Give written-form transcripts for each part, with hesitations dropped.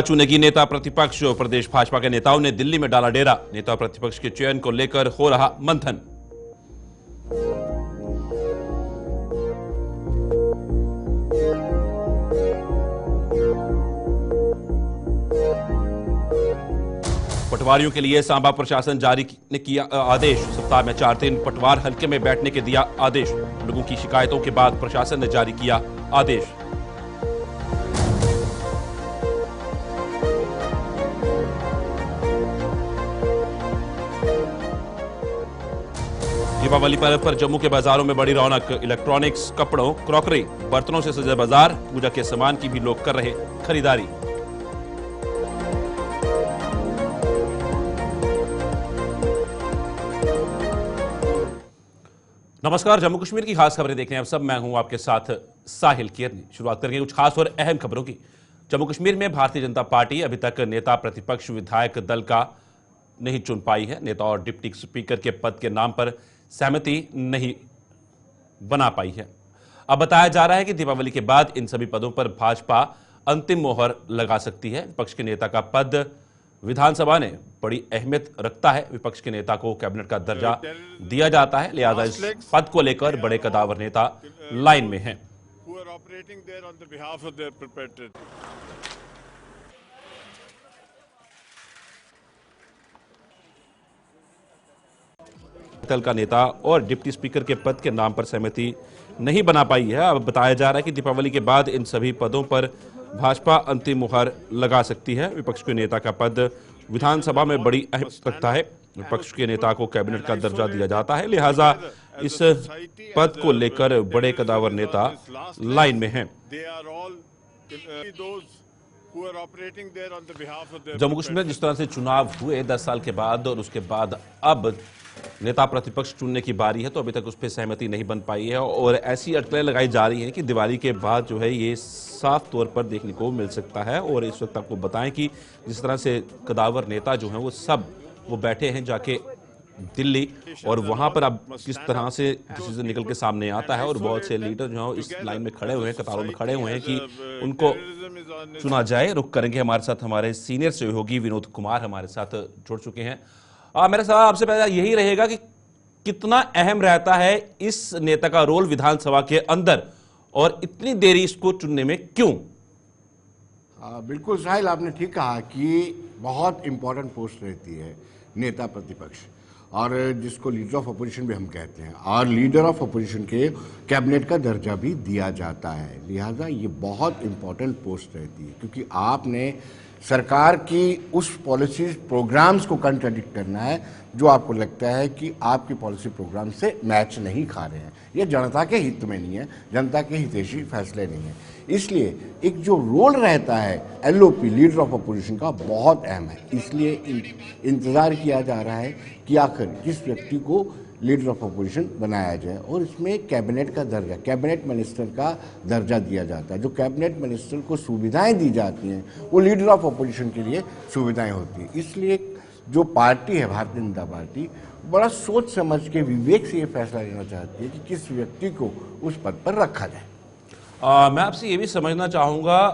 चुनेगी नेता प्रतिपक्ष। प्रदेश भाजपा के नेताओं ने दिल्ली में डाला डेरा। नेता प्रतिपक्ष के चयन को लेकर हो रहा मंथन। पटवारियों के लिए सांबा प्रशासन जारी ने किया आदेश। सप्ताह में 4 दिन पटवार हल्के में बैठने के दिया आदेश। लोगों की शिकायतों के बाद प्रशासन ने जारी किया आदेश। दीपावली पर्व पर जम्मू के बाजारों में बड़ी रौनक। इलेक्ट्रॉनिक्स, कपड़ों, क्रॉकरी, बर्तनों से सजे बाजार। पूजा के सामान की भी लोग कर रहे खरीदारी। नमस्कार, जम्मू कश्मीर की खास खबरें देखने हैं आप सब। मैं हूं आपके साथ साहिल किरनी। शुरुआत करेंगे कुछ खास और अहम खबरों की। जम्मू कश्मीर में भारतीय जनता पार्टी अभी तक नेता प्रतिपक्ष विधायक दल का नहीं चुन पाई है। नेता और डिप्टी स्पीकर के पद के नाम पर सहमति नहीं बना पाई है। अब बताया जा रहा है कि दीपावली के बाद इन सभी पदों पर भाजपा अंतिम मोहर लगा सकती है। विपक्ष के नेता का पद विधानसभा ने बड़ी अहमियत रखता है। विपक्ष के नेता को कैबिनेट का दर्जा दिया जाता है, लिहाजा इस पद को लेकर बड़े कदावर नेता लाइन में हैं। दल का नेता और डिप्टी स्पीकर के पद के नाम पर सहमति नहीं बना पाई है। अब बताया जा रहा है कि दीपावली के बाद इन सभी पदों पर भाजपा अंतिम मुहर लगा सकती है। विपक्ष के नेता का पद विधानसभा में बड़ी अहमियत रखता है। विपक्ष के नेता को कैबिनेट का दर्जा दिया जाता है, लिहाजा इस पद को लेकर बड़े कदावर नेता लाइन में हैं। जम्मू कश्मीर में जिस तरह से चुनाव हुए 10 साल के बाद और उसके बाद अब नेता प्रतिपक्ष चुनने की बारी है, तो अभी तक उस पर सहमति नहीं बन पाई है और ऐसी अटकलें लगाई जा रही हैं कि दिवाली के बाद जो है ये साफ तौर पर देखने को मिल सकता है। और इस वक्त आपको बताएं कि जिस तरह से कदावर नेता जो हैं वो बैठे हैं जाके दिल्ली, और वहां पर अब किस तरह से डिसीजन निकल के सामने आता है और बहुत से लीडर जो हैं इस लाइन में खड़े हुए हैं, कतारों में खड़े हुए हैं कि उनको चुना जाए। रुक करेंगे हमारे साथ हमारे सीनियर सहयोगी विनोद कुमार हमारे साथ जुड़ चुके हैं। मेरा सवाल आपसे पहला यही रहेगा कि कितना अहम रहता है इस नेता का रोल विधानसभा के अंदर और इतनी देरी इसको चुनने में क्यों? बिल्कुल साहिल, आपने ठीक कहा कि बहुत इंपॉर्टेंट पोस्ट रहती है नेता प्रतिपक्ष, और जिसको लीडर ऑफ अपोजिशन भी हम कहते हैं, और लीडर ऑफ अपोजिशन के कैबिनेट का दर्जा भी दिया जाता है। लिहाजा ये बहुत इंपॉर्टेंट पोस्ट रहती है, क्योंकि आपने सरकार की उस पॉलिसीज प्रोग्राम्स को कंट्राडिक्ट करना है जो आपको लगता है कि आपकी पॉलिसी प्रोग्राम से मैच नहीं खा रहे हैं। ये जनता के हित में नहीं है, जनता के हितैषी फैसले नहीं है। इसलिए एक जो रोल रहता है एलओपी लीडर ऑफ अपोजिशन का बहुत अहम है। इसलिए इंतज़ार किया जा रहा है कि आखिर किस व्यक्ति को लीडर ऑफ अपोजिशन बनाया जाए, और इसमें कैबिनेट का दर्जा, कैबिनेट मिनिस्टर का दर्जा दिया जाता है। जो कैबिनेट मिनिस्टर को सुविधाएं दी जाती हैं वो लीडर ऑफ अपोजिशन के लिए सुविधाएं होती हैं। इसलिए जो पार्टी है भारतीय जनता पार्टी बड़ा सोच समझ के विवेक से ये फैसला लेना चाहती है कि किस व्यक्ति को उस पद पर रखा जाए। मैं आपसे ये भी समझना चाहूँगा,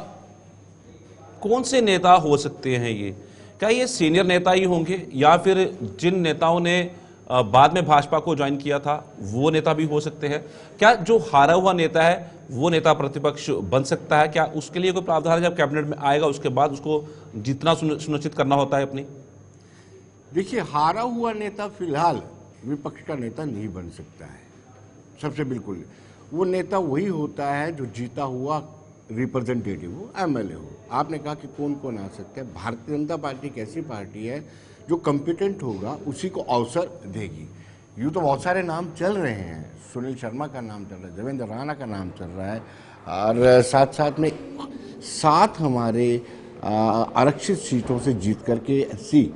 कौन से नेता हो सकते हैं ये? क्या ये सीनियर नेता ही होंगे या फिर जिन नेताओं ने बाद में भाजपा को ज्वाइन किया था वो नेता भी हो सकते हैं? क्या जो हारा हुआ नेता है वो नेता प्रतिपक्ष बन सकता है? क्या उसके लिए कोई प्रावधान है जब कैबिनेट में आएगा उसके बाद उसको जितना सुनिश्चित करना होता है अपनी? देखिए, हारा हुआ नेता फिलहाल विपक्ष का नेता नहीं बन सकता है। सबसे बिल्कुल वो नेता वही होता है जो जीता हुआ रिप्रेजेंटेटिव हो, एमएलए हो। आपने कहा कि कौन कौन आ सकता है। भारतीय जनता पार्टी एक ऐसी पार्टी है जो कॉम्पिटेंट होगा उसी को अवसर देगी। यूँ तो बहुत सारे नाम चल रहे हैं, सुनील शर्मा का नाम चल रहा है, देवेंद्र राणा का नाम चल रहा है, और साथ साथ में 7 हमारे आरक्षित सीटों से जीत करके 80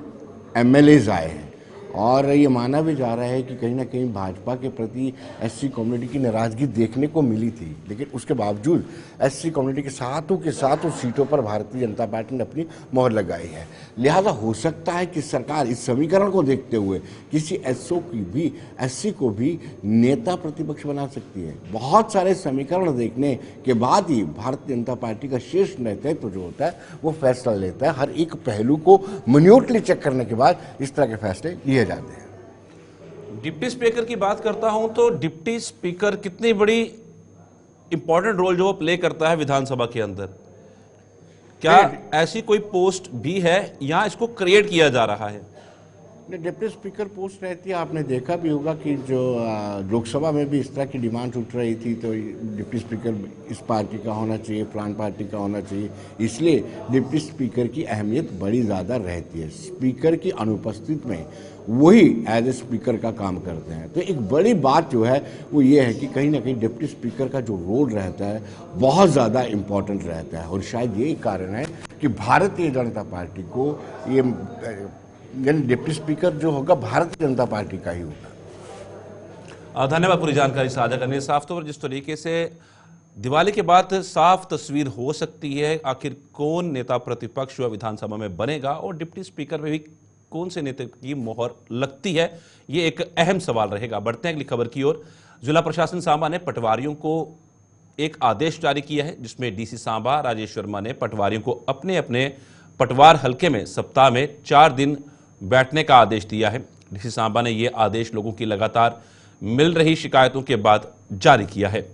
एमएलएज आए हैं, और ये माना भी जा रहा है कि कहीं ना कहीं भाजपा के प्रति एससी कम्युनिटी की नाराजगी देखने को मिली थी, लेकिन उसके बावजूद एससी कम्युनिटी के सातों सीटों पर भारतीय जनता पार्टी ने अपनी मोहर लगाई है। लिहाजा हो सकता है कि सरकार इस समीकरण को देखते हुए किसी एससी को भी नेता प्रतिपक्ष बना सकती है। बहुत सारे समीकरण देखने के बाद ही भारतीय जनता पार्टी का शीर्ष नेतृत्व जो होता है वो फैसला लेता है। हर एक पहलू को मिन्यूटली चेक करने के बाद इस तरह के फैसले लिए जाते हैं। डिप्टी स्पीकर की बात करता हूं तो डिप्टी स्पीकर कितनी बड़ी इंपॉर्टेंट रोल जो वो प्ले करता है विधानसभा के अंदर, क्या ऐसी कोई पोस्ट भी है या इसको क्रिएट किया जा रहा है? डिप्टी स्पीकर पोस्ट रहती है, आपने देखा भी होगा कि जो लोकसभा में भी इस तरह की डिमांड उठ रही थी, तो डिप्टी स्पीकर इस पार्टी का होना चाहिए, फलान पार्टी का होना चाहिए। इसलिए डिप्टी स्पीकर की अहमियत बड़ी ज़्यादा रहती है। स्पीकर की अनुपस्थित में वही एज ए स्पीकर का काम करते हैं। तो एक बड़ी बात जो है वो ये है कि कहीं ना कहीं डिप्टी स्पीकर का जो रोल रहता है बहुत ज़्यादा इम्पोर्टेंट रहता है, और शायद यही कारण है कि भारतीय जनता पार्टी को ये यानी डिप्टी स्पीकर जो होगा भारतीय जनता पार्टी का ही होगा। धन्यवाद पूरी जानकारी साझा करने। साफ तौर पर जिस तरीके से दिवाली के बाद साफ तस्वीर हो सकती है आखिर कौन नेता प्रतिपक्ष व विधानसभा में बनेगा और डिप्टी स्पीकर में भी कौन से नेता की मोहर लगती है, ये एक अहम सवाल रहेगा। बढ़ते हैं अगली खबर की ओर। जिला प्रशासन सांबा ने पटवारियों को एक आदेश जारी किया है, जिसमें डीसी सांबा राजेश वर्मा ने पटवारियों को अपने अपने पटवार हलके में सप्ताह में 4 दिन बैठने का आदेश दिया है। डीसी सांबा ने यह आदेश लोगों की लगातार मिल रही शिकायतों के बाद जारी किया है।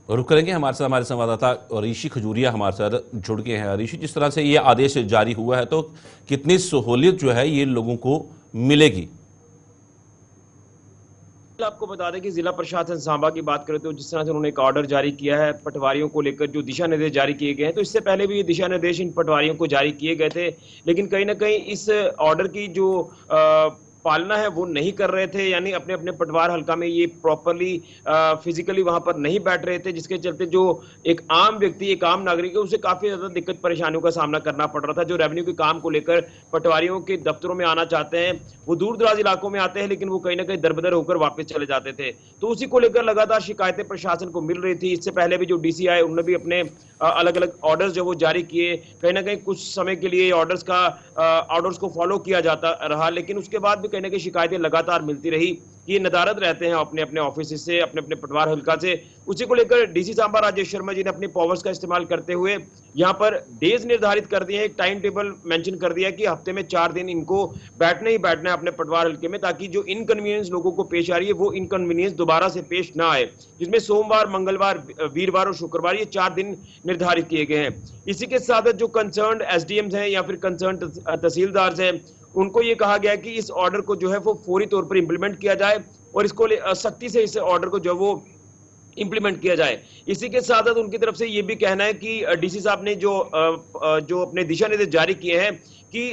रुक करेंगे हमारे साथ हमारे संवाददाता ऋषि खजूरिया हमारे साथ जुड़ गए हैं। ऋषि, जिस तरह से ये आदेश जारी हुआ है तो कितनी सहूलियत जो है ये लोगों को मिलेगी? आपको बता दें कि जिला प्रशासन सांबा की बात करें तो जिस तरह से उन्होंने एक ऑर्डर जारी किया है पटवारियों को लेकर, जो दिशा निर्देश जारी किए गए हैं, तो इससे पहले भी ये दिशा निर्देश इन पटवारियों को जारी किए गए थे, लेकिन कहीं ना कहीं इस ऑर्डर की जो पालना है वो नहीं कर रहे थे, यानी अपने अपने पटवार हल्का में ये प्रॉपरली फिजिकली वहां पर नहीं बैठ रहे थे, जिसके चलते जो एक आम व्यक्ति, एक आम नागरिक है, उसे काफी ज्यादा दिक्कत परेशानियों का सामना करना पड़ रहा था। जो रेवेन्यू के काम को लेकर पटवारियों के दफ्तरों में आना चाहते हैं, वो दूर दराज इलाकों में आते हैं, लेकिन वो कहीं ना कहीं दरबदर होकर वापस चले जाते थे। तो उसी को लेकर लगातार शिकायतें प्रशासन को मिल रही थी। इससे पहले भी जो डीसी आए उन्होंने भी अपने अलग अलग ऑर्डर्स जो वो जारी किए, कहीं ना कहीं कुछ समय के लिए ऑर्डर्स को फॉलो किया जाता रहा, लेकिन उसके बाद भी कहीं ना कहीं शिकायतें लगातार मिलती रही। ये नदारद रहते हैं अपने अपने ऑफिस से, अपने अपने पटवार हल्का से। उसी को लेकर डीसी सांबा राजेश शर्मा जी ने अपनी पावर्स का इस्तेमाल करते हुए यहाँ पर डेज निर्धारित कर दिए हैं, एक टाइम टेबल मेंशन कर दिया कि हफ्ते में 4 दिन इनको बैठना ही बैठना है अपने पटवार हल्के में, ताकि जो इनकन्वीनियंस लोगों को पेश आ रही है वो इनकन्वीनियंस दोबारा से पेश ना आए, जिसमें सोमवार, मंगलवार, वीरवार और शुक्रवार ये 4 दिन निर्धारित किए गए हैं। इसी के साथ जो कंसर्न एसडीएम्स हैं या फिर कंसर्न तहसीलदार हैं, उनको ये कहा गया है कि इस ऑर्डर को जो है वो फौरी तौर पर इंप्लीमेंट किया जाए और इसको सख्ती से इस ऑर्डर को जो वो इंप्लीमेंट किया जाए। इसी के साथ उनकी तरफ से ये भी कहना है कि डीसी साहब ने जो अपने दिशा निर्देश जारी किए हैं कि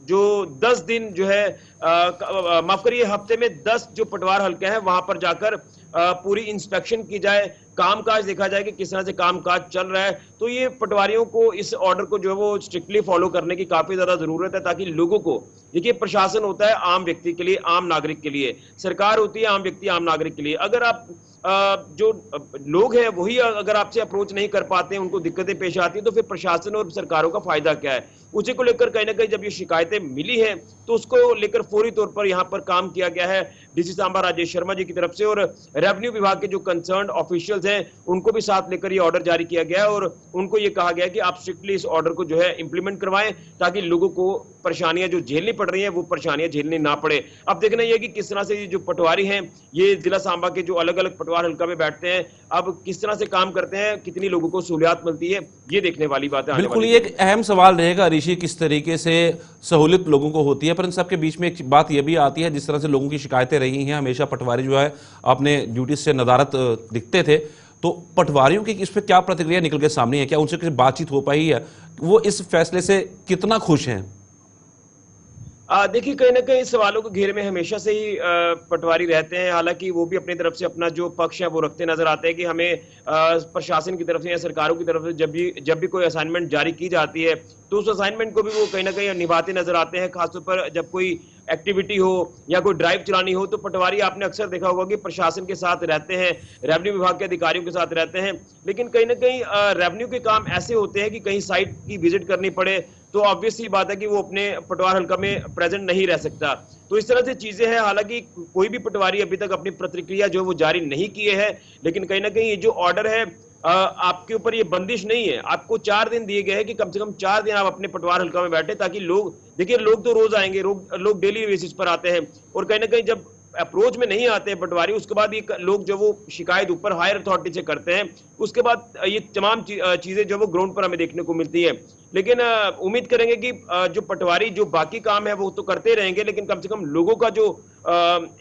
जो 10 दिन जो है माफ करिए, हफ्ते में 10 जो पटवार हल्के हैं वहां पर जाकर पूरी इंस्पेक्शन की जाए, कामकाज देखा जाए कि किस तरह से कामकाज चल रहा है। तो ये पटवारियों को इस ऑर्डर को जो है वो स्ट्रिक्टली फॉलो करने की काफी ज्यादा जरूरत है, ताकि लोगों को, देखिए प्रशासन होता है आम व्यक्ति के लिए, आम नागरिक के लिए, सरकार होती है आम व्यक्ति आम नागरिक के लिए। अगर आप जो लोग हैं वही अगर आपसे अप्रोच नहीं कर पाते हैं, उनको दिक्कतें पेश आती हैं, तो फिर प्रशासन और सरकारों का फायदा क्या है? उसी को लेकर कहीं ना कहीं जब ये शिकायतें मिली हैं तो उसको लेकर फौरी तौर पर यहाँ पर काम किया गया है डीसी सांबा राजेश शर्मा जी की तरफ से, और रेवेन्यू विभाग के जो कंसर्न ऑफिशियल्स हैं उनको भी साथ लेकर ये ऑर्डर जारी किया गया है और उनको ये कहा गया कि आप स्ट्रिक्टली इस ऑर्डर को जो है इंप्लीमेंट करवाएं, ताकि लोगों को परेशानियां जो झेलनी पड़ रही हैं वो परेशानियां झेलनी ना पड़े। अब देखना यह कि किस तरह से ये जो पटवारी हैं ये जिला सांबा के जो अलग अलग पटवार हल्का में बैठते हैं, अब किस तरह से काम करते हैं, कितनी लोगों को सहूलियत मिलती है, ये देखने वाली बात है। बिल्कुल, ये एक अहम सवाल रहेगा ऋषि, किस तरीके से सहूलियत लोगों को होती है। पर इन सबके बीच में एक बात यह भी आती है, जिस तरह से लोगों की शिकायतें रही हैं, हमेशा पटवारी जो है अपने ड्यूटी से नदारत दिखते थे, तो पटवारियों की इस पर क्या प्रतिक्रिया निकल के सामने है? क्या उनसे कुछ बातचीत हो पाई है? वो इस फैसले से कितना खुश हैं? देखिए कहीं ना कहीं सवालों के घेरे में हमेशा से ही पटवारी रहते हैं। हालांकि वो भी अपनी तरफ से अपना जो पक्ष है वो रखते नजर आते हैं कि हमें प्रशासन की तरफ से या सरकारों की तरफ से जब भी कोई असाइनमेंट जारी की जाती है तो उस असाइनमेंट को भी वो कहीं ना कहीं निभाते नजर आते हैं। खासतौर पर जब कोई एक्टिविटी हो या कोई ड्राइव चलानी हो तो पटवारी आपने अक्सर देखा होगा कि प्रशासन के साथ रहते हैं, रेवेन्यू विभाग के अधिकारियों के साथ रहते हैं। लेकिन कहीं ना कहीं रेवेन्यू के काम ऐसे होते हैं कि कहीं साइट की विजिट करनी पड़े तो ऑब्वियस सी बात है कि वो अपने पटवार हल्का में प्रेजेंट नहीं रह सकता। तो इस तरह से चीजें हैं। हालांकि कोई भी पटवारी अभी तक अपनी प्रतिक्रिया जो वो जारी नहीं किए हैं, लेकिन कहीं ना कहीं ये जो ऑर्डर है आपके ऊपर ये बंदिश नहीं है। आपको 4 दिन दिए गए हैं कि कम से कम 4 दिन आप अपने पटवार हल्का में बैठे, ताकि लोग, देखिए लोग तो रोज आएंगे, लोग डेली बेसिस पर आते हैं और कहीं ना कहीं जब अप्रोच में नहीं आते हैं पटवारी, उसके बाद ये लोग जो वो शिकायत ऊपर हायर अथॉरिटी से करते हैं, उसके बाद ये तमाम चीजें जो वो ग्राउंड पर हमें देखने को मिलती है। लेकिन उम्मीद करेंगे कि जो पटवारी जो बाकी काम है वो तो करते रहेंगे, लेकिन कम से कम लोगों का जो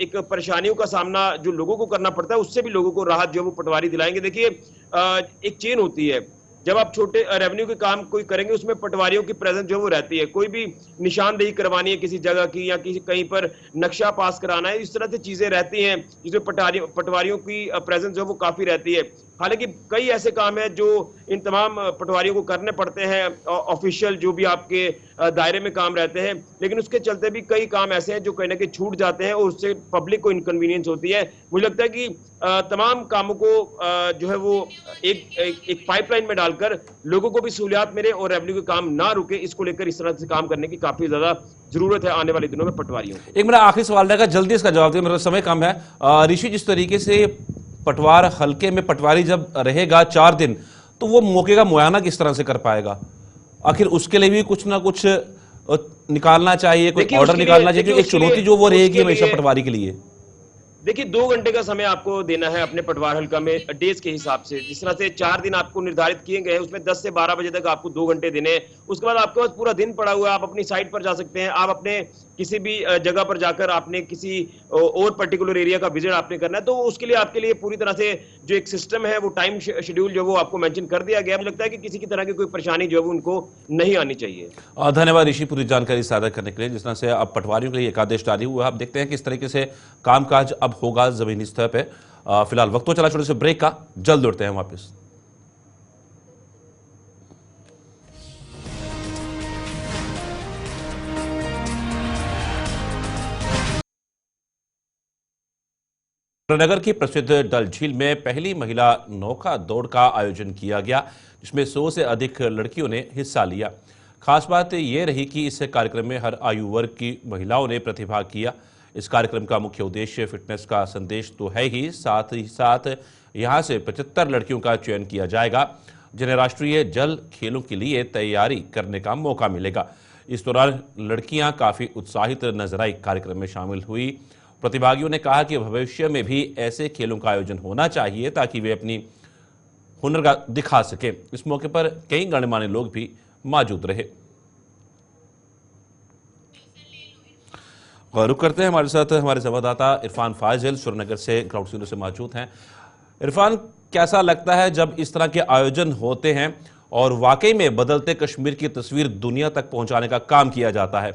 एक परेशानियों का सामना जो लोगों को करना पड़ता है उससे भी लोगों को राहत जो वो पटवारी दिलाएंगे। देखिए एक चेन होती है, जब आप छोटे रेवेन्यू के काम कोई करेंगे उसमें पटवारियों की प्रेजेंस जो वो रहती है। कोई भी निशानदेही करवानी है किसी जगह की या किसी कहीं पर नक्शा पास कराना है, इस तरह से चीजें रहती हैं जिसमें पटवारियों की प्रेजेंस जो वो काफी रहती है। हालांकि कई ऐसे काम है जो इन तमाम पटवारियों को करने पड़ते हैं, ऑफिशियल जो भी आपके दायरे में काम रहते हैं, लेकिन उसके चलते भी कई काम ऐसे हैं जो कहीं ना कहीं छूट जाते हैं और उससे पब्लिक को इनकन्वीनियंस होती है। मुझे लगता है कि तमाम कामों को जो है वो एक पाइपलाइन में डालकर लोगों को भी सहूलियात मिले और रेवेन्यू के काम ना रुके, इसको लेकर इस तरह से काम करने की काफी ज्यादा जरूरत है आने वाले दिनों में पटवारियों को। एक मेरा आखिरी सवाल रहेगा, जल्दी इसका जवाब दें, मेरा समय कम है। ऋषि, जिस तरीके से पटवार हल्के में पटवारी जब रहेगा 4 दिन, तो वो मौके का मुआयना किस तरह से कर पाएगा? आखिर उसके लिए भी कुछ ना कुछ निकालना चाहिए, कोई ऑर्डर निकालना चाहिए, एक चुनौती जो वो रहेगी हमेशा पटवारी के लिए। देखिए 2 घंटे का समय आपको देना है अपने पटवार हल्का में डेज के हिसाब से। जिस तरह से 4 दिन आपको निर्धारित किए गए हैं उसमें 10 से 12 बजे तक आपको 2 घंटे देने हैं। उसके बाद आपके पास पूरा दिन पड़ा हुआ है, आप अपनी साइट पर जा सकते हैं, आप अपने किसी भी जगह पर जाकर आपने किसी और पर्टिकुलर एरिया का विजिट आपने करना है, तो उसके लिए आपके लिए पूरी तरह से जो एक सिस्टम है वो टाइम शेड्यूल जो वो आपको मेंशन कर दिया गया। मुझे लगता है कि किसी की तरह की कोई परेशानी जो है उनको नहीं आनी चाहिए। धन्यवाद ऋषि पूरी जानकारी साझा करने के लिए। जिस तरह से अब पटवारियों के लिए एक आदेश जारी हुआ, आप देखते हैं किस तरीके से कामकाज अब होगा जमीनी स्तर पे। फिलहाल वक्त तो चला छोटे से ब्रेक का, जल्द लौटते हैं वापस। नगर की प्रसिद्ध डल झील में पहली महिला नौका दौड़ का आयोजन किया गया, जिसमें 100 से अधिक लड़कियों ने हिस्सा लिया। खास बात यह रही कि इस कार्यक्रम में हर आयु वर्ग की महिलाओं ने प्रतिभाग किया। इस कार्यक्रम का मुख्य उद्देश्य फिटनेस का संदेश तो है ही साथ यहां से 75 लड़कियों का चयन किया जाएगा, जिन्हें राष्ट्रीय जल खेलों के लिए तैयारी करने का मौका मिलेगा। इस दौरान लड़कियां काफी उत्साहित नजर आई, कार्यक्रम में शामिल हुई। प्रतिभागियों ने कहा कि भविष्य में भी ऐसे खेलों का आयोजन होना चाहिए ताकि वे अपनी हुनर का दिखा सके। इस मौके पर कई गणमान्य लोग भी मौजूद रहे। रुक करते हैं, हमारे साथ हमारे संवाददाता इरफान फाजिल श्रीनगर से ग्राउंड जीरो से मौजूद हैं। इरफान, कैसा लगता है जब इस तरह के आयोजन होते हैं और वाकई में बदलते कश्मीर की तस्वीर दुनिया तक पहुंचाने का काम किया जाता है?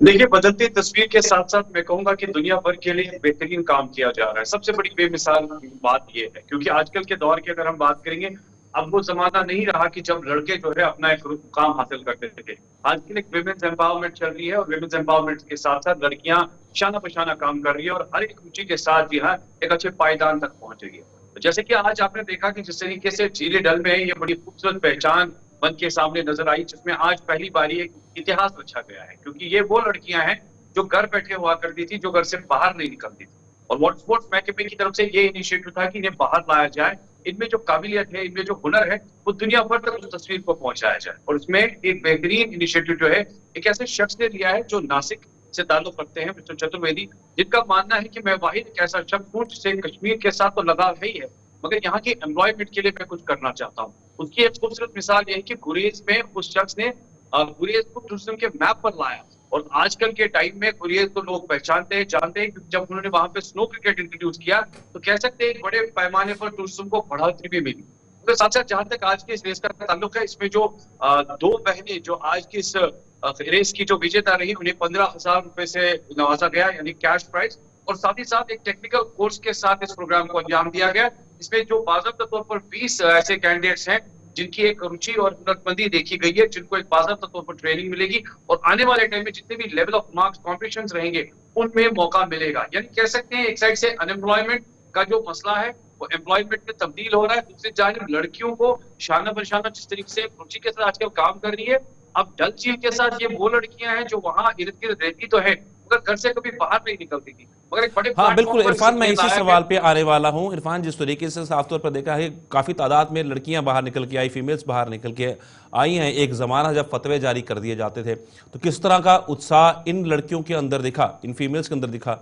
देखिए, बदलती तस्वीर के साथ साथ मैं कहूंगा कि दुनिया भर के लिए बेहतरीन काम किया जा रहा है। सबसे बड़ी बेमिसाल बात यह है, क्योंकि आजकल के दौर की अगर हम बात करेंगे, अब वो जमाना नहीं रहा कि जब लड़के जो है अपना एक काम हासिल करते थे। आजकल एक विमेंस एम्पावरमेंट चल रही है और विमेंस एम्पावरमेंट के साथ साथ लड़कियां शाना बशाना काम कर रही है और हर एक रुचि के साथ जो है एक अच्छे पायदान तक पहुंच रही है। तो जैसे कि आज आपने देखा कि जिस तरीके से झीले डल में ये बड़ी खूबसूरत पहचान बन के सामने नजर आई, जिसमें आज पहली बारी एक इतिहास रचा गया है, क्योंकि ये वो लड़कियां हैं जो घर बैठे हुआ करती थी, जो घर से बाहर नहीं निकलती थी। और वाटर स्पोर्ट्स महकमे की तरफ से ये इनिशिएटिव था कि इन्हें बाहर लाया जाए, इनमें जो काबिलियत है, इनमें जो हुनर है, वो दुनिया भर तक उस तस्वीर को पहुंचाया जाए। और उसमें एक बेहतरीन इनिशिएटिव जो है एक ऐसे शख्स ने लिया है जो नासिक से ताल्लुक रखते हैं, मिस्टर चतुर्वेदी, जिनका मानना है कि मैं वाहिद एक ऐसा शख्स हूँ जिसे कश्मीर के साथ तो लगाव है ही है, मगर यहाँ के एम्प्लॉयमेंट के लिए मैं कुछ करना चाहता हूँ। उसकी एक खूबसूरत मिसाल यह है कि गुरेज में उस शख्स ने गुरेज को टूरिज्म के मैप पर लाया। और आजकल के टाइम में गुरेज को लोग पहचानते हैं, जानते हैं, क्योंकि जब उन्होंने वहां पे स्नो क्रिकेट इंट्रोड्यूस किया तो कह सकते हैं एक बड़े पैमाने पर टूरिज्म को बढ़ोतरी भी मिली। तो साथ साथ जहां तक आज की इस रेस का ताल्लुक है, इसमें जो दो बहनें जो आज की इस रेस की जो विजेता रही, उन्हें 15,000 रुपए से नवाजा गया, यानी कैश प्राइज। और साथ ही साथ एक टेक्निकल कोर्स के साथ इस प्रोग्राम को अंजाम दिया गया। इसमें जो बाकायदा तौर पर 20 ऐसे कैंडिडेट्स हैं जिनकी एक रुचि और हुनरमंदी देखी गई है, जिनको एक बाकायदा तौर पर ट्रेनिंग मिलेगी और आने वाले टाइम में जितने भी लेवल ऑफ मार्क्स कॉम्पिटिशन रहेंगे उनमें मौका मिलेगा। यानी कह सकते हैं एक साइड से अनएम्प्लॉयमेंट का जो मसला है वो एम्प्लॉयमेंट में तब्दील हो रहा है, दूसरी जानिब लड़कियों को शाना बशाना जिस तरीके से रुचि के साथ आजकल काम कर रही है। अब डल झील के साथ ये वो लड़कियां हैं जो वहां इर्द गिर्द रहती तो है मगर घर से कभी बाहर नहीं निकलती थी, मगर एक बड़े हाँ बिल्कुल प्लेटफॉर्म पर इरफान, मैं इसे इसी लाया सवाल गया। पे आने वाला हूँ। इरफान, जिस तरीके से साफ तौर पर देखा है काफ़ी तादाद में लड़कियां बाहर निकल के आई, फीमेल्स बाहर निकल के आई हैं। एक ज़माना जब फतवे जारी कर दिए जाते थे, तो किस तरह का उत्साह इन लड़कियों के अंदर दिखा, इन फीमेल्स के अंदर दिखा?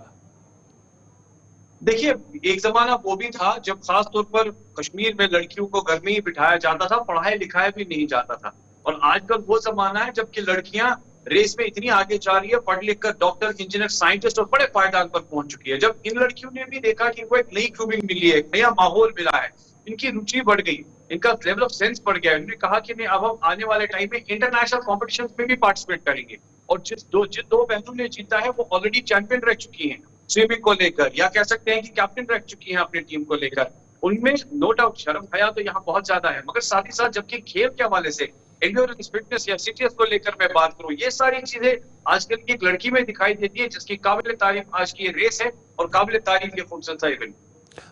देखिए, एक जमाना वो भी था जब खास तौर पर कश्मीर में लड़कियों को घर में ही बिठाया जाता था, पढ़ाया लिखाया भी नहीं जाता था। और आजकल वो जमाना है जबकि लड़कियां रेस में इतनी आगे जा रही है, पढ़ लिख कर डॉक्टर, इंजीनियर, साइंटिस्ट और बड़े पायदान पर पहुंच चुकी है। जब इन लड़कियों ने भी देखा कि इनको एक नई ट्यूबिंग मिली है, एक नया माहौल मिला है, इनकी रुचि बढ़ गई, इनका लेवल ऑफ सेंस बढ़ गया। इन्होंने कहा कि नहीं, अब हम आने वाले टाइम में इंटरनेशनल कॉम्पिटिशन में भी पार्टिसिपेट करेंगे। और जिन दो बहनों ने जीता है वो ऑलरेडी चैंपियन रह चुकी हैं स्विमिंग को लेकर, या कह सकते हैं कि कैप्टन रह चुकी हैं अपनी टीम को लेकर। उनमें नो डाउट शर्म हया तो यहाँ बहुत ज्यादा है, मगर साथ ही साथ जबकि खेल के हवाले से एंड्योरेंस, फिटनेस या सीटीएस को लेकर मैं बात करूं, ये सारी चीजें आजकल की एक लड़की में दिखाई देती है, जिसकी काबिल तारीफ आज की ये रेस है और काबिल तारीफ ये खूबसूरत सा इवेंट।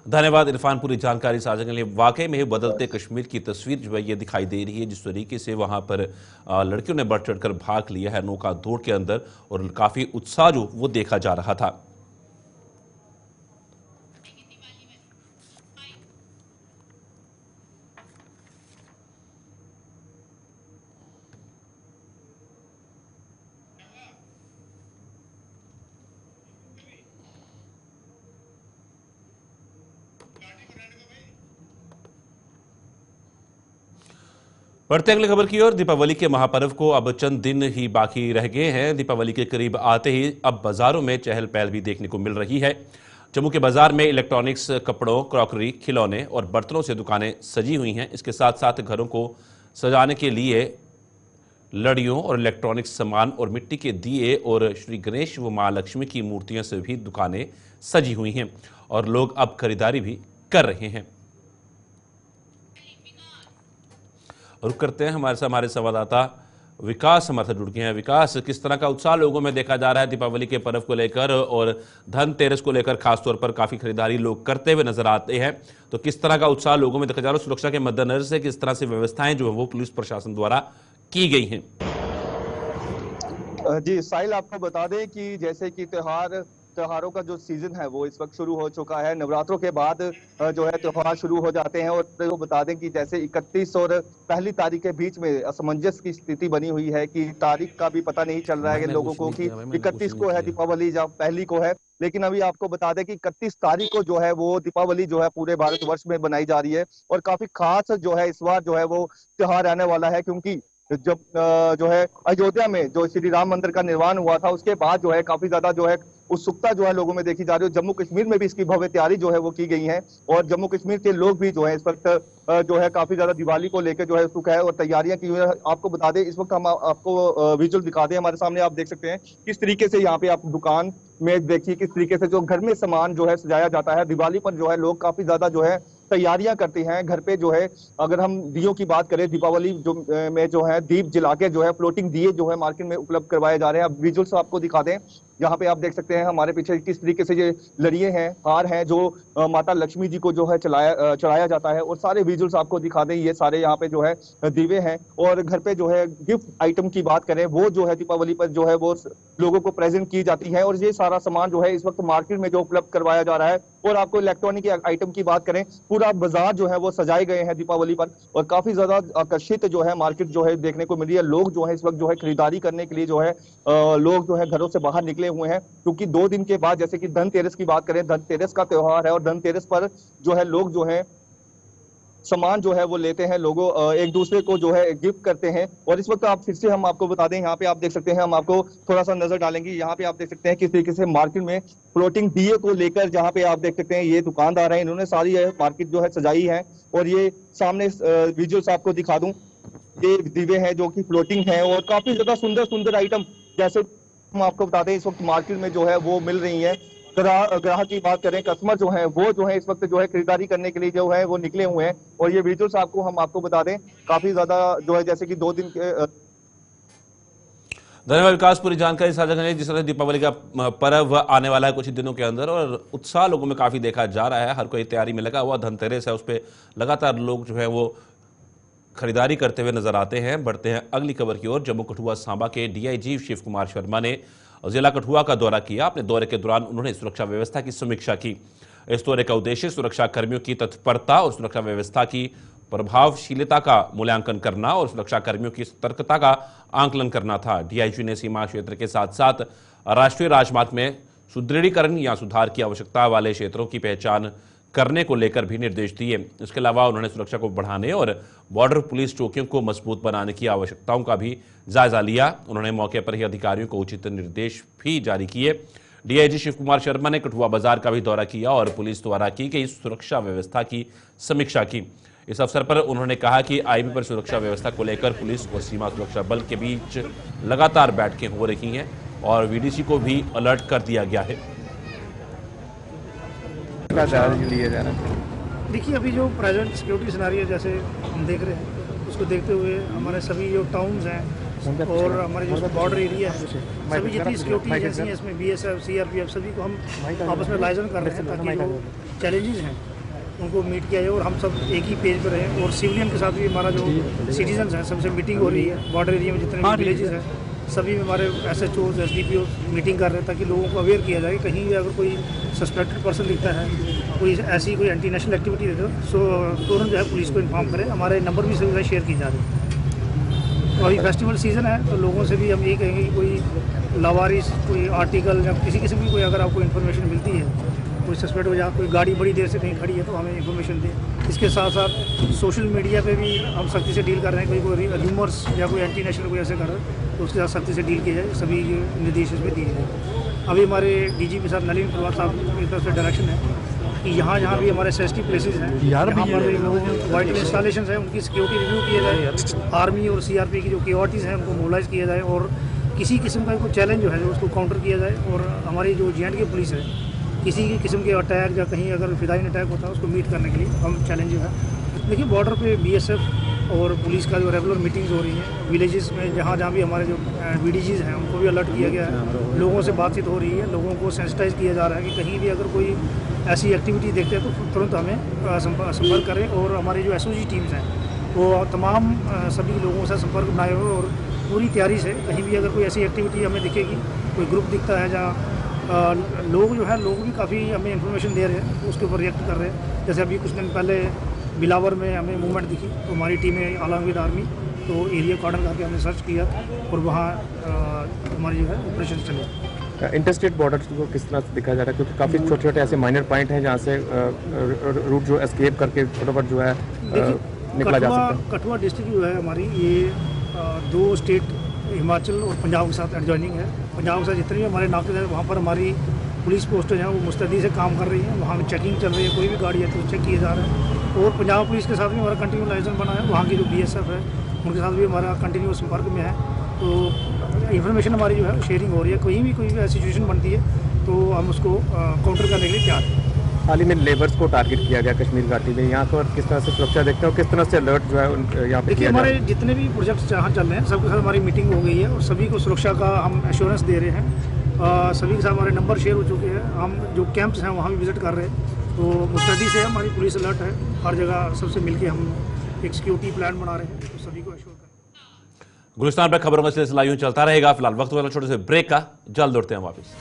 धन्यवाद इरफान, पूरी जानकारी साझा करने के लिए। वाकई में बदलते कश्मीर की तस्वीर जो है ये दिखाई दे रही है, जिस तरीके से वहाँ पर लड़कियों ने बढ़ चढ़ कर भाग लिया है नौका दौड़ के अंदर, और काफ़ी उत्साह जो वो देखा जा रहा था। बढ़ते अगली खबर की ओर। दीपावली के महापर्व को अब चंद दिन ही बाकी रह गए हैं। दीपावली के करीब आते ही अब बाजारों में चहल पहल भी देखने को मिल रही है। जम्मू के बाजार में इलेक्ट्रॉनिक्स, कपड़ों, क्रॉकरी, खिलौने और बर्तनों से दुकानें सजी हुई हैं। इसके साथ साथ घरों को सजाने के लिए लड़ियों और इलेक्ट्रॉनिक्स सामान और मिट्टी के दिए और श्री गणेश व मां लक्ष्मी की मूर्तियों से भी दुकानें सजी हुई हैं और लोग अब खरीदारी भी कर रहे हैं। रुक करते हैं, हमारे संवाददाता विकास हमारे साथ जुड़ गए हैं। विकास, किस तरह का उत्साह लोगों में देखा जा रहा है दीपावली के पर्व को लेकर, और धनतेरस को लेकर खासतौर पर काफ़ी खरीदारी लोग करते हुए नजर आते हैं, तो किस तरह का उत्साह लोगों में देखा जा रहा है? सुरक्षा के मद्देनजर से किस तरह से व्यवस्थाएं जो है वो पुलिस प्रशासन द्वारा की गई हैं? जी साहिल, आपको बता दें कि जैसे कि त्योहारों का जो सीजन है वो इस वक्त शुरू हो चुका है। नवरात्रों के बाद जो है त्योहार शुरू हो जाते हैं, और वो बता दें कि जैसे 31 और पहली तारीख के बीच में असमंजस की स्थिति बनी हुई है कि तारीख का भी पता नहीं चल रहा है कि लोगों को कि 31 को है दीपावली या पहली को है। लेकिन अभी आपको बता दें कि 31 तारीख को जो है वो दीपावली जो है पूरे भारतवर्ष में बनाई जा रही है, और काफी खास जो है इस बार जो है वो त्योहार आने वाला है, क्योंकि जब जो है अयोध्या में जो श्री राम मंदिर का निर्माण हुआ था उसके बाद जो है काफी ज्यादा जो है उत्सुकता जो है लोगों में देखी जा रही है। जम्मू कश्मीर में भी इसकी भव्य तैयारी जो है वो की गई है, और जम्मू कश्मीर के लोग भी जो है इस वक्त जो है काफी ज्यादा दिवाली को लेकर जो है उत्सुक है और तैयारियां की हुई है। आपको बता दें, इस वक्त हम आपको विजुअल दिखा दें, हमारे सामने आप देख सकते हैं किस तरीके से यहाँ पे आप दुकान में देखिए किस तरीके से जो घर में सामान जो है सजाया जाता है। दिवाली पर जो है लोग काफी ज्यादा जो है तैयारियां करते हैं घर पे जो है। अगर हम दियों की बात करें, दीपावली में जो है दीप जला के जो है फ्लोटिंग दिए जो है मार्केट में उपलब्ध करवाए जा रहे हैं। अब विजुअल्स आपको दिखा दें, यहाँ पे आप देख सकते हैं हमारे पीछे किस तरीके से ये लड़िए हैं, हार हैं जो माता लक्ष्मी जी को जो है चढ़ाया जाता है, और सारे विजुअल्स आपको दिखा दें। ये सारे यहाँ पे जो है दीवे हैं, और घर पे जो है गिफ्ट आइटम की बात करें वो जो है दीपावली पर जो है वो लोगों को प्रेजेंट की जाती है, और ये सारा सामान जो है इस वक्त मार्केट में जो उपलब्ध करवाया जा रहा है। और आपको इलेक्ट्रॉनिक आइटम की बात करें, पूरा बाजार जो है वो सजाए गए हैं दीपावली पर, और काफी ज्यादा आकर्षित जो है मार्केट जो है देखने को मिल रही है। लोग जो है इस वक्त जो है खरीदारी करने के लिए जो है लोग जो है घरों से बाहर निकले हुए हैं, क्योंकि 2 दिन के बाद जैसे कि धनतेरस की बात करें, धनतेरस का त्योहार है, और धनतेरस पर जो है लोग जो है सामान जो है वो लेते हैं, लोगों एक दूसरे को जो है गिफ्ट करते हैं। और इस वक्त आप फिर से हम आपको बता दें, यहाँ पे आप देख सकते हैं, हम आपको थोड़ा सा नजर डालेंगे। यहाँ पे आप देख सकते हैं किस तरीके से मार्केट में फ्लोटिंग दिए को लेकर, जहाँ पे आप देख सकते हैं ये दुकानदार है, इन्होंने सारी मार्केट जो है सजाई है। और ये सामने विजुअल्स आपको दिखा दूं, ये दिवे हैं जो कि फ्लोटिंग है और काफी ज्यादा सुंदर सुंदर आइटम, जैसे हम आपको बता दें इस वक्त मार्केट में जो है वो मिल रही है। ग्राहक की बात करें, कस्टमर जो है वो जो है इस वक्त जो है खरीदारी करने के लिए जो है वो निकले हुए हैं। और ये विजुअल्स हम आपको बता दें, काफी ज्यादा जो है जैसे कि 2 दिन के धन्यवाद विकास, पूरी जानकारी साझा करने। जिस तरह दीपावली का पर्व आने वाला है कुछ ही दिनों के अंदर और उत्साह लोगों में काफी देखा जा रहा है, हर कोई तैयारी में लगा हुआ। धनतेरस है, उस पर लगातार लोग जो है वो खरीदारी करते हुए नजर आते हैं। बढ़ते हैं अगली खबर की ओर। जम्मू कठुआ सांबा के डीआईजी शिव कुमार शर्मा ने जिला कठुआ का दौरा किया। अपने दौरे के दौरान उन्होंने सुरक्षा व्यवस्था की समीक्षा की। इस दौरे का उद्देश्य सुरक्षा कर्मियों की तत्परता और सुरक्षा व्यवस्था की प्रभावशीलता का मूल्यांकन करना और सुरक्षा कर्मियों की सतर्कता का आंकलन करना था। डीआईजी ने सीमा क्षेत्र के साथ साथ राष्ट्रीय राजमार्ग में सुदृढ़ीकरण या सुधार की आवश्यकता वाले क्षेत्रों की पहचान करने को लेकर भी निर्देश दिए। इसके अलावा उन्होंने सुरक्षा को बढ़ाने और बॉर्डर पुलिस चौकियों को मजबूत बनाने की आवश्यकताओं का भी जायजा लिया। उन्होंने मौके पर ही अधिकारियों को उचित निर्देश भी जारी किए। डीआईजी शिव कुमार शर्मा ने कठुआ बाजार का भी दौरा किया और पुलिस द्वारा की गई सुरक्षा व्यवस्था की समीक्षा की। इस अवसर पर उन्होंने कहा कि आईबी पर सुरक्षा व्यवस्था को लेकर पुलिस और सीमा सुरक्षा बल के बीच लगातार बैठकें हो रही हैं और वीडीसी को भी अलर्ट कर दिया गया है। लिया जा रहा है। देखिए, अभी जो प्रेजेंट सिक्योरिटी सिनेरियो जैसे हम देख रहे हैं, उसको देखते हुए हमारे सभी जो टाउन्स हैं और हमारे जो बॉर्डर एरिया है, सभी जितनी सिक्योरिटी एजेंसी हैं, इसमें बीएसएफ, सीआरपीएफ, सभी को हम आपस में लाइजन कर रहे हैं ताकि जो चैलेंजेस हैं उनको मीट किया जाए और हम सब एक ही पेज पर रहें। और सिविलियन के साथ भी हमारा जो सिटीजन्स हैं सबसे मीटिंग हो रही है। बॉर्डर एरिया में जितने भी विलेजेस हैं सभी में हमारे SHOs, SDPOs मीटिंग कर रहे हैं ताकि लोगों को अवेयर किया जाए। कहीं भी अगर कोई सस्पेक्टेड पर्सन दिखता है, कोई ऐसी कोई एंटी नेशनल एक्टिविटी देते हो, सो तुरंत जो है पुलिस को इन्फॉर्म करें। हमारे नंबर भी सभी शेयर की जा रही है। और अभी फेस्टिवल सीज़न है तो लोगों से भी हम ये कहेंगे कि कोई लावारिस, कोई आर्टिकल या किसी किस्म की कोई अगर आपको इन्फॉर्मेशन मिलती है, कोई सस्पेक्ट हो जाए, कोई गाड़ी बड़ी देर से कहीं खड़ी है तो हमें इन्फॉर्मेशन दें। इसके साथ साथ सोशल मीडिया पे भी हम सख्ती से डील कर रहे हैं। कोई र्यूमर्स या कोई एंटी नेशनल कोई ऐसे कर रहा है तो उसके साथ सख्ती से डील किया जाए। सभी निर्देश इसमें दिए जाए। अभी हमारे DGP साहब नलिन प्रभात साहब की तरफ से डायरेक्शन है कि यहाँ भी हमारे सेंसिटिव प्लेसेस हैं, यहाँ पर वाइट इंस्टॉलेशन है, उनकी सिक्योरिटी रिव्यू किया जाए। आर्मी और CRP की जो KOTs हैं उनको मोबिलाइज किया जाए और किसी किस्म का कोई चैलेंज जो है उसको काउंटर किया जाए। और हमारी जो JNK पुलिस है, किसी भी किस्म के अटैक या कहीं अगर फिदाइन अटैक होता है उसको मीट करने के लिए हम चैलेंज है। देखिए, बॉर्डर पे BSF और पुलिस का जो रेगुलर मीटिंग्स हो रही हैं विलेजेस में, जहाँ भी हमारे जो VDGs हैं उनको भी अलर्ट किया गया है। लोगों से बातचीत हो रही है, लोगों को सेंसिटाइज किया जा रहा है कि कहीं भी अगर कोई ऐसी एक्टिविटी देखते हैं तो तुरंत हमें संपर्क करें। और हमारी जो SOG टीम्स हैं वो तमाम सभी लोगों से संपर्क बनाए हुए और पूरी तैयारी से कहीं भी अगर कोई ऐसी एक्टिविटी हमें दिखेगी, कोई ग्रुप दिखता है जहाँ लोग जो है लोग भी काफ़ी हमें इन्फॉर्मेशन दे रहे हैं, उसके ऊपर रिएक्ट कर रहे हैं। जैसे अभी कुछ दिन पहले बिलावर में हमें मूवमेंट दिखी तो हमारी टीमें अलॉन्ग विद आर्मी तो एरिया कॉर्डन करके हमने सर्च किया और वहाँ हमारी जो है ऑपरेशन चले। इंटरस्टेट बॉर्डर को किस तरह से दिखा जा रहा है, क्योंकि काफ़ी छोटे छोटे ऐसे माइनर पॉइंट हैं जहाँ से रूट जो एस्केप करके फटाफट जो है निकला जा सकता है। कठुआ डिस्ट्रिक्ट जो है हमारी, ये 2 स्टेट हिमाचल और पंजाब के साथ एडजॉइनिंग है। पंजाब के साथ जितने भी हमारे नाके हैं वहाँ पर हमारी पुलिस पोस्टें हैं वो मुस्तैदी से काम कर रही हैं। वहाँ चेकिंग चल रही है, कोई भी गाड़ी है तो चेक किया जा रहा है। और पंजाब पुलिस के साथ भी हमारा कंटिन्यू लाइसेंस बना है। वहाँ की जो BSF है उनके साथ भी हमारा कंटिन्यू संपर्क में है। तो इन्फॉर्मेशन हमारी जो है शेयरिंग हो रही है। कोई भी ऐसी सिचुएशन बनती है तो हम उसको काउंटर करने के लिए तैयार हैं। हाल ही में लेबर्स को टारगेट किया गया कश्मीर घाटी में, यहाँ पर किस तरह से सुरक्षा देखते हैं और किस तरह से अलर्ट जो है यहाँ पे? देखिए, हमारे जितने भी प्रोजेक्ट्स जहाँ चल रहे हैं सबके साथ हमारी मीटिंग हो गई है और सभी को सुरक्षा का हम एश्योरेंस दे रहे हैं। सभी के साथ हमारे नंबर शेयर हो चुके हैं। हम जो कैंप्स हैं वहाँ भी विजिट कर रहे हैं। तो मुस्तैदी से हमारी पुलिस अलर्ट है, हर जगह सबसे मिलकर हम एक सिक्योरिटी प्लान बना रहे हैं तो सभी को एश्योर करें। गुलिस्तान पर खबरों का सिलसिला यूं चलता रहेगा। फिलहाल वक्त वाला छोटे से ब्रेक का, जल्द लौटते हैं वापस।